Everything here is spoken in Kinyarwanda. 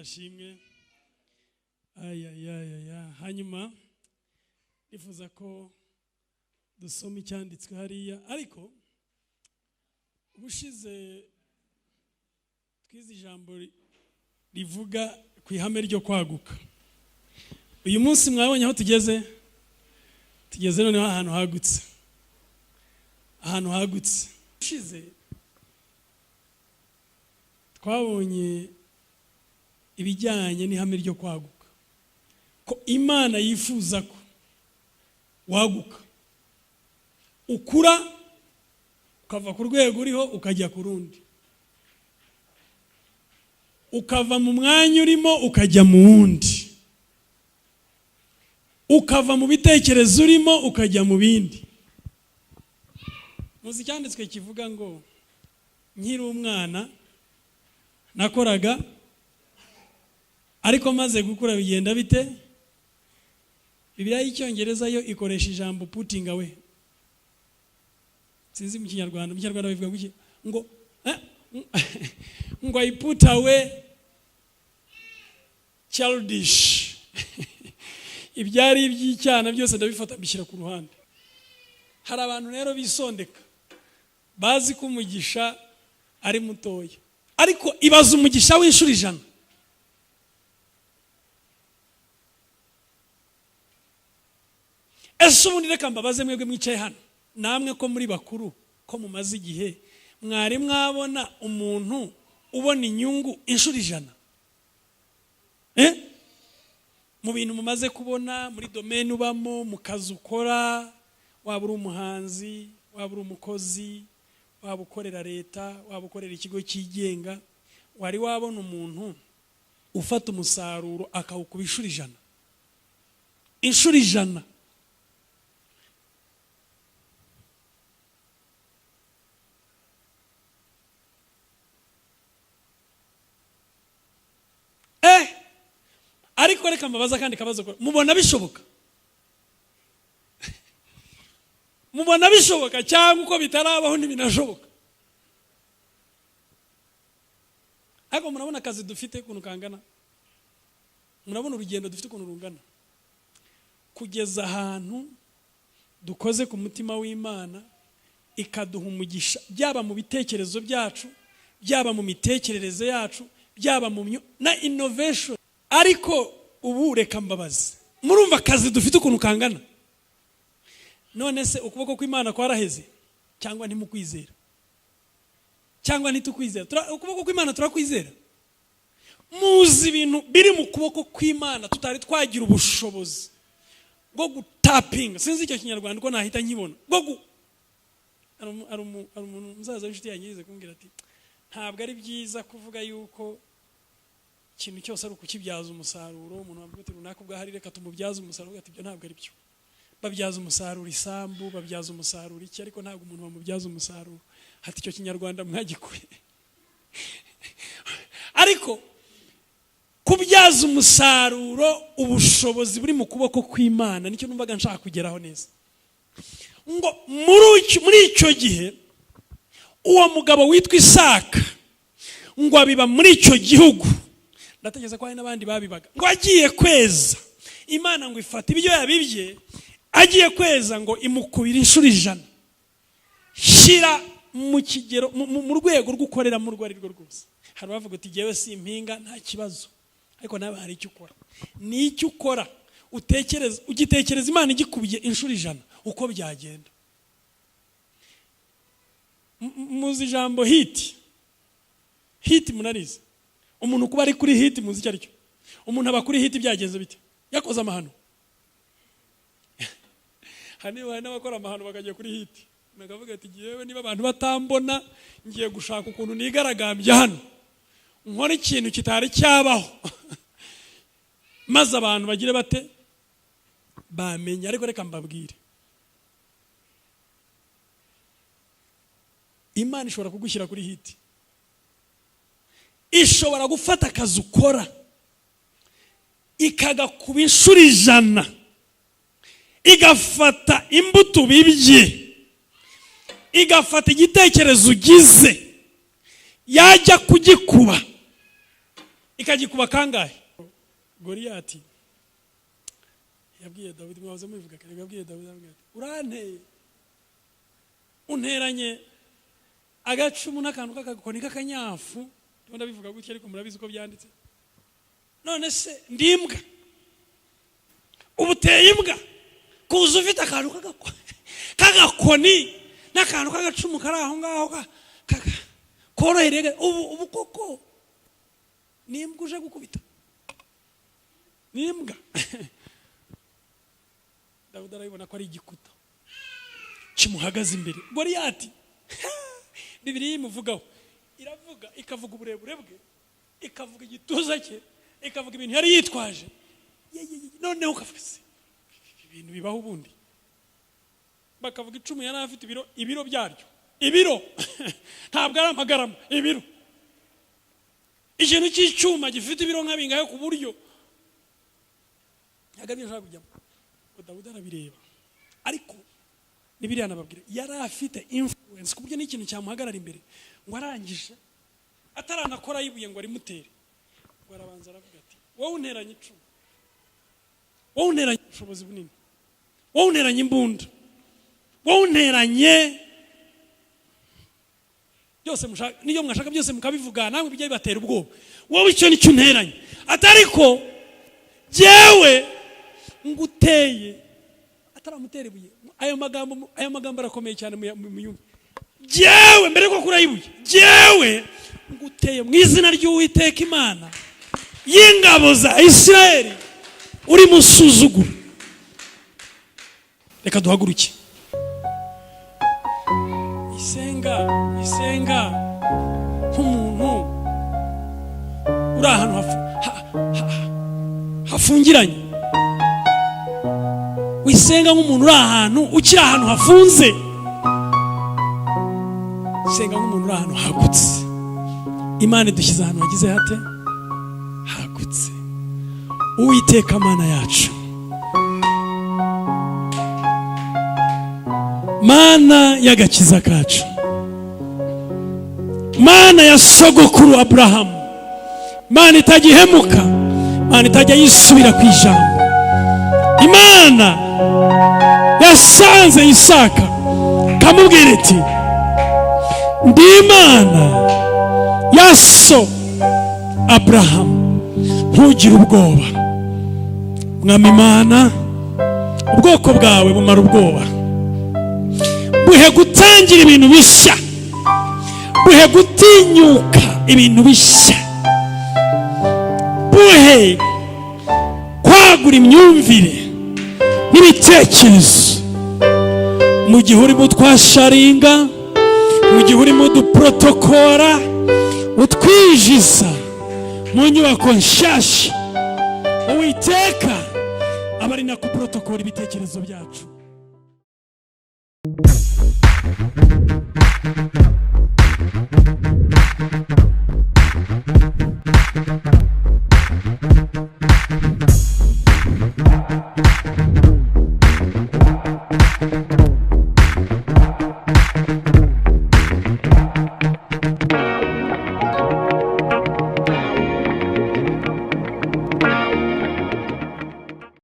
ashimwe. Hanyuma nifuza ko dusoma icyanditswe hariya, ariko ubushize twize ijambo rivuga ku ihame ryo kwaguka. Uyu munsi mwabonye aho tugeze noneho ahantu hagutse. Ubushize twabonye ibijyanye n'ihame ryo kwaguka, ko Imana yifuza ko waguka, ukura ukava ku rwego uriho ukajya ku rundi, ukava mu mwanya urimo ukajya mu wundi, ukava mu bitekerezo urimo ukajya mu bindi. Muzi icyanditswe kivuga ngo nkiri umwana nakoraga, ariko maze gukura bigenda bite? Bibiliya y'Icyongereza yo ikoresha ijambo putting away. Sinzi mu Kinyarwanda bivuga ngo I put away childish. Ibyari iby'icyana byose ndabifata mbishyira ku ruhande. Hari abantu rero bisondeka, bazi ko umugisha ari mutoya, ariko ibaza umugisha w'inshuro 100. Ese ubundi reka mbabaze mwebwe mwicaye hano, namwe ko muri bakuru, ko mumaze igihe, mwari mwabona umuntu ubona inyungu inshuro 100? Mu bintu mumaze kubona, muri domaine ubamo, mu kazi ukora, waba uri umuhanzi, waba uri umukozi, waba ukorera leta, waba ukorera ikigo cyigenga, wari wabona umuntu ufata umusaruro akawukuba inshuro 100? Inshuro 100. Ariko reka mbabaza kandi kabazo, mubona bishoboka? Mubona bishoboka cyangwa uko bitarabaho ntibinashoboka? Ariko murabona akazi dufite kuntu kangana, murabona urugendo dufite kuntu rungana, kugeza ahantu dukoze ku mutima w'Imana ikaduha umugisha, byaba mu bitekerezo byacu, byaba mu mitekerereze yacu, byaba mu na innovation. Ariko ubu reka mbabaze, murumva akazi dufite ukuntu kangana? None se ukuboko kw'Imana kwaraheze cyangwa ntimukwizera? Cyangwa ntitukwizera? Ukuboko kw'Imana turakwizera? Muzi ibintu biri mu kuboko kw'Imana tutari twagira ubushobozi bwo gutapinga. Sinzi icyo Kinyarwanda ko nahita nkibona. Ari umuntu muzaza w'inshuti yanyize kumbwira ati ntabwo ari byiza kuvuga yuko ikintu cyose ari ukukibyaza umusaruro. Umuntu wambaye ati runaka ubwahari reka tumubyaza umusaruro, ati ibyo ntabwo ari byo. Babyaza umusaruro isambu, babyaza umusaruro iki, ariko ntabwo umuntu bamubyaza umusaruro. Hati icyo Kinyarwanda mwagikuye. Ariko kubyaza umusaruro ubushobozi buri mu kuboko kw'Imana nicyo numvaga nshaka kugeraho neza. Ngo muri icyo gihe uwo mugabo witwa Isaka ngo abiba muri icyo gihugu, ndategeza ko hari n'abandi babibaga, ngo agiye kweza, Imana ngo ifata ibyo yabibye, agiye kweza ngo imukubira inshuro 100. Shira mu kigero mu rwego rwo gukorera mu rwo ari rwo rwose. Hari bavuga ati jewe si impinga nta kibazo, ariko nawe hari icyo ukora. Ni icyo ukora utekereza, ugitekereza Imana igikubiye inshuro 100 uko byagenda. Muzi ijambo hit munarize? Umuntu kuba ari kuri hit muzi icyo aricyo? Umuntu aba kuri hit byagenze bite? Yakoze amahano. Hari n'abakora amahano bakagiye kuri hit, nakavuga ati yewe niba abantu batambona ngiye gushaka ukuntu nigaragambya hano nkora ikintu kitari cyabaho maze abantu bagire bate? Bamenye. Ariko reka mbabwire, Imana ishobora kugushyira kuri hit. Ishobora gufata akazi ukora ikagakuba inshuro 100, igafata imbuto bibye, igafata igitekerezo ugize, yajya kugikuba ikagikuba kangahe? Goliyati yabwiye Dawidi, mwahoze mubivuga kare, yabwiye Dawidi ati uranteye, unteranye agacumu n'akantu k'agakoni k'akanyafu. Ndabona bivuga gutya ariko murabizi ko byanditse. None se ndimbwa, ubuteye imbwa kuza ufite akantu k'agakoni n'akantu k'agacumu kari aho ngaho korohereye. Ubu koko nimbwa uje gukubita? Nimbwa. Dawudi arabibona ko ari igikuta kimuhagaze imbere. Goliyati Bibiliya imuvugaho, iravuga ikavuga uburebure bwe, ikavuga igituza cye, ikavuga ibintu yari yitwaje. Noneho ukavuga se ibintu bibaho ubundi, bakavuga icumu yari afite ibiro byaryo, ibiro ntabwo ari amagarama, ibiro. Ikintu cy'icyuma gifite ibiro nka bingahe ku buryo agabye ashaka kujyamo. Dawudi arabireba, ariko Bibiliya nababwira yari afite influence ku buryo n'ikintu cyamuhagarara imbere ngo arangije ataranakora yibuye ngo arimutere, ngo arabanza aravuga ati wowe unteranye icumu, wowe unteranye ubushobozi bunini, wowe unteranye imbunda, wowe unteranye byose mushaka, niyo mwashaka byose mukabivuga namwe bijya bibatera ubwoba, wowe icyo nicyo unteranye. Atariko jewe nguteye, ataramutera ibuye. Ayo magambo arakomeye cyane mu yumva. Jewe mbere ko kurayibuye, jewe nguteye mu izina ry'Uwiteka Imana y'ingabo za Isirayeli, uri musuzugura. Reka duhaguruke. Isenga nk'umuntu uri ahantu hafungiranye. Wisenga nk'umuntu uri ahantu ukiri ahantu hafunze. Senga nk'umuntu uri ahantu hagutse. Imana idushyize ahantu hagize hate hagutse. Uwiteka Mana yacu, Mana y'agakiza kacu, Mana ya sogokuru Abrahamu, Mana itagihemuka, Mana itajya yisubira ku ijambo, Imana yasanze Isaka kamubwira iti ndi Imana ya so Abrahamu, ntugire ubwoba. Mwami Imana, ubwoko bwawe bumara ubwoba, buhe gutangira ibintu bishya, buhe gutinyuka ibintu bishya, buhe kwagura imyumvire n'ibitekerezo. Mu gihe urimo twasharinga, mu gihe urimo duprotokora, utwijiza mu nyubako nshyashya, Uwiteka aba ari nako protokora ibitekerezo byacu.